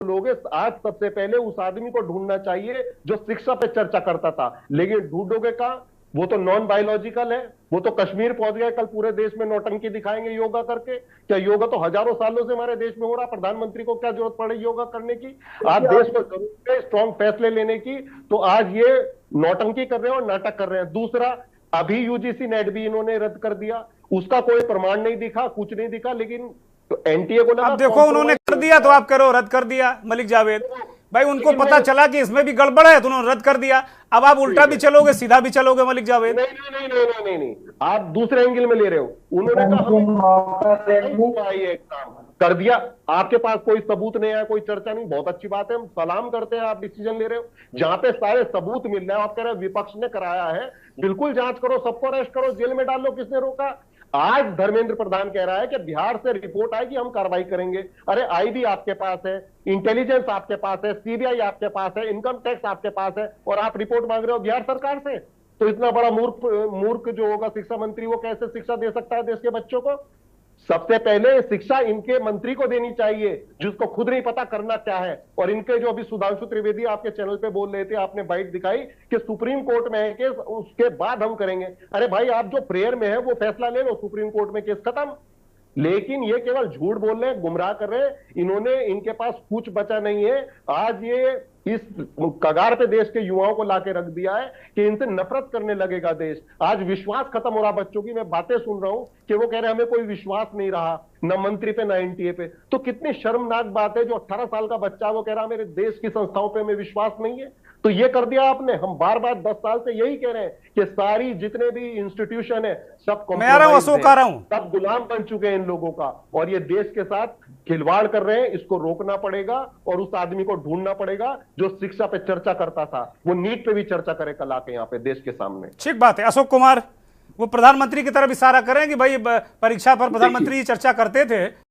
लोग हैं, आज सबसे पहले उस आदमी को ढूंढना चाहिए जो शिक्षा पे चर्चा करता था। लेकिन ढूंढोगे कहाँ? वो तो नॉन बायोलॉजिकल है, वो तो कश्मीर पहुंच गए, कल पूरे देश में नौटंकी दिखाएंगे योगा करके। क्या योगा तो हजारों सालों से हमारे देश में हो रहा, प्रधानमंत्री को क्या जरूरत पड़े योगा करने की? आज देश को जरूरत है स्ट्रॉन्ग फैसले लेने की, तो आज ये नौटंकी कर रहे हैं और नाटक कर रहे हैं। दूसरा, अभी यूजीसी नेट भी इन्होंने रद्द कर दिया, उसका कोई प्रमाण नहीं दिखा, कुछ नहीं दिखा, लेकिन तो एनटीए को लगा अब देखो उन्होंने कर दिया तो आप करो, रद्द कर दिया मलिक जावेद भाई, उनको पता चला कि इसमें भी गड़बड़ है तो उन्होंने रद्द कर दिया। अब आप उल्टा भी चलोगे सीधा भी चलोगे मलिक जावेद? नहीं नहीं नहीं नहीं नहीं नहीं, आप दूसरे एंगल में ले रहे हो। उन्होंने कहा हमें ये काम कर दिया, आपके पास कोई सबूत नहीं है, कोई चर्चा नहीं, बहुत अच्छी बात है, हम सलाम करते हैं, आप डिसीजन ले रहे हो। जहां पे सारे सबूत मिल रहे हैं, आप कह रहे हो विपक्ष ने कराया है, बिल्कुल जांच करो, सबको अरेस्ट करो, जेल में डालो, किसने रोका? आज धर्मेंद्र प्रधान कह रहा है कि बिहार से रिपोर्ट आएगी, हम कार्रवाई करेंगे। अरे आईबी आपके पास है, इंटेलिजेंस आपके पास है, सीबीआई आपके पास है, इनकम टैक्स आपके पास है, और आप रिपोर्ट मांग रहे हो बिहार सरकार से? तो इतना बड़ा मूर्ख मूर्ख जो होगा शिक्षा मंत्री, वो कैसे शिक्षा दे सकता है देश के बच्चों को? सबसे पहले शिक्षा इनके मंत्री को देनी चाहिए, जिसको खुद नहीं पता करना क्या है। और इनके जो अभी सुधांशु त्रिवेदी आपके चैनल पे बोल रहे थे, आपने बाइट दिखाई कि सुप्रीम कोर्ट में है केस, उसके बाद हम करेंगे। अरे भाई, आप जो प्रेयर में है वो फैसला ले लो, सुप्रीम कोर्ट में केस खत्म। लेकिन ये केवल झूठ बोल रहे हैं, गुमराह कर रहे हैं। इन्होंने, इनके पास कुछ बचा नहीं है। आज ये इस कगार पे देश के युवाओं को लाके रख दिया है कि इनसे नफरत करने लगेगा देश। आज विश्वास खत्म हो रहा बच्चों की। मैं बातें सुन रहा हूं कि वो कह रहे हैं हमें कोई विश्वास नहीं रहा, न मंत्री पे न एनटीए पे। तो कितनी शर्मनाक बात है, जो 18 साल का बच्चा वो कह रहा है मेरे देश की संस्थाओं पे हमें विश्वास नहीं है। तो ये कर दिया आपने। हम बार बार 10 साल से यही कह रहे हैं कि सारी जितने भी इंस्टीट्यूशन है सब मैं आ रहा हूं अशोक, आ रहा हूं। सब गुलाम बन चुके हैं इन लोगों का, और ये देश के साथ खिलवाड़ कर रहे हैं। इसको रोकना पड़ेगा और उस आदमी को ढूंढना पड़ेगा जो शिक्षा पे चर्चा करता था। वो नीट पे भी चर्चा करे कल आके यहाँ पे देश के सामने। ठीक बात है अशोक कुमार, वो प्रधानमंत्री की तरफ इशारा करें कि भाई परीक्षा पर प्रधानमंत्री चर्चा करते थे।